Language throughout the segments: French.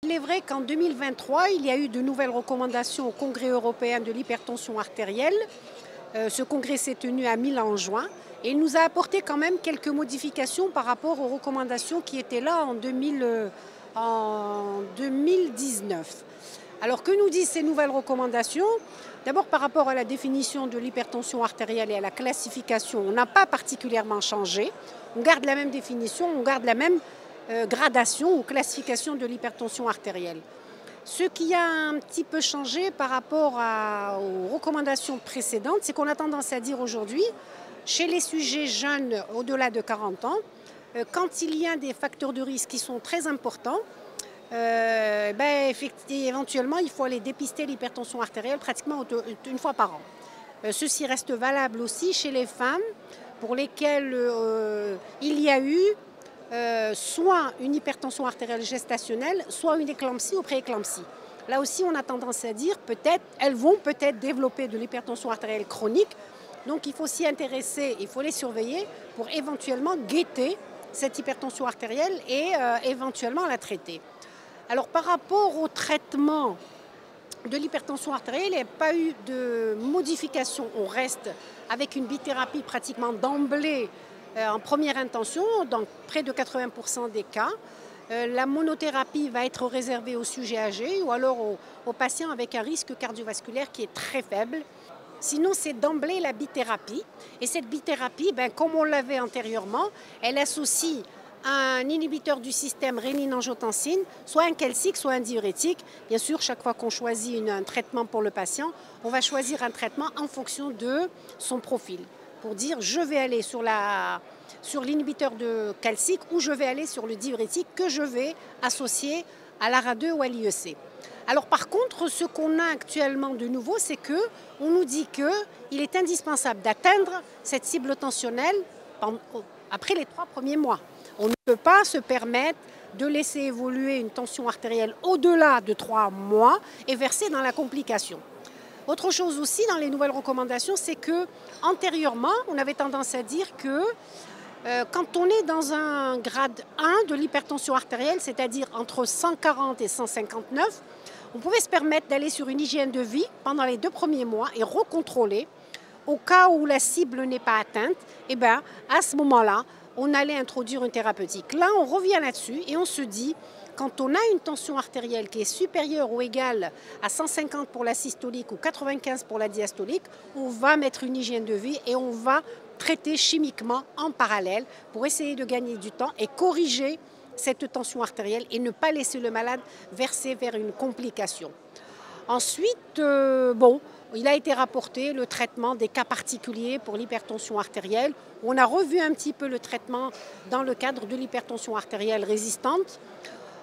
Il est vrai qu'en 2023, il y a eu de nouvelles recommandations au Congrès européen de l'hypertension artérielle. Ce congrès s'est tenu à Milan en juin et il nous a apporté quand même quelques modifications par rapport aux recommandations qui étaient là en 2019. Alors que nous disent ces nouvelles recommandations? D'abord par rapport à la définition de l'hypertension artérielle et à la classification, on n'a pas particulièrement changé. On garde la même définition, on garde la même gradation ou classification de l'hypertension artérielle. Ce qui a un petit peu changé par rapport aux recommandations précédentes, c'est qu'on a tendance à dire aujourd'hui, chez les sujets jeunes au-delà de 40 ans, quand il y a des facteurs de risque qui sont très importants, éventuellement il faut aller dépister l'hypertension artérielle pratiquement une fois par an. Ceci reste valable aussi chez les femmes pour lesquelles il y a eu soit une hypertension artérielle gestationnelle, soit une éclampsie ou prééclampsie. Là aussi, on a tendance à dire elles vont peut-être développer de l'hypertension artérielle chronique. Donc il faut s'y intéresser, il faut les surveiller pour éventuellement guetter cette hypertension artérielle et éventuellement la traiter. Alors par rapport au traitement de l'hypertension artérielle, il n'y a pas eu de modification. On reste avec une bithérapie pratiquement d'emblée en première intention, dans près de 80% des cas. La monothérapie va être réservée aux sujets âgés ou alors aux patients avec un risque cardiovasculaire qui est très faible. Sinon, c'est d'emblée la bithérapie. Et cette bithérapie, comme on l'avait antérieurement, elle associe un inhibiteur du système rénine-angiotensine, soit un calcique, soit un diurétique. Bien sûr, chaque fois qu'on choisit un traitement pour le patient, on va choisir un traitement en fonction de son profil. Pour dire je vais aller sur l'inhibiteur de calcique ou je vais aller sur le diurétique que je vais associer à l'ARA2 ou à l'IEC. Alors par contre, ce qu'on a actuellement de nouveau, c'est qu'on nous dit qu'il est indispensable d'atteindre cette cible tensionnelle après les 3 premiers mois. On ne peut pas se permettre de laisser évoluer une tension artérielle au-delà de 3 mois et verser dans la complication. Autre chose aussi dans les nouvelles recommandations, c'est qu'antérieurement, on avait tendance à dire que quand on est dans un grade 1 de l'hypertension artérielle, c'est-à-dire entre 140 et 159, on pouvait se permettre d'aller sur une hygiène de vie pendant les 2 premiers mois et recontrôler. Au cas où la cible n'est pas atteinte, à ce moment-là, on allait introduire une thérapeutique. Là, on revient là-dessus et on se dit, quand on a une tension artérielle qui est supérieure ou égale à 150 pour la systolique ou 95 pour la diastolique, on va mettre une hygiène de vie et on va traiter chimiquement en parallèle pour essayer de gagner du temps et corriger cette tension artérielle et ne pas laisser le malade verser vers une complication. Ensuite, il a été rapporté le traitement des cas particuliers pour l'hypertension artérielle. On a revu un petit peu le traitement dans le cadre de l'hypertension artérielle résistante.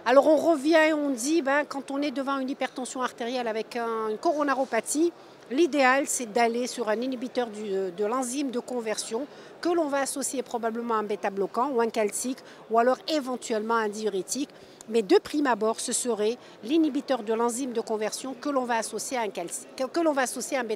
Alors on revient et on dit, quand on est devant une hypertension artérielle avec une coronaropathie, l'idéal c'est d'aller sur un inhibiteur de l'enzyme de conversion que l'on va associer probablement à un bêta-bloquant ou un calcique ou alors éventuellement un diurétique. Mais de prime abord, ce serait l'inhibiteur de l'enzyme de conversion que l'on va associer à un bêta-bloquant.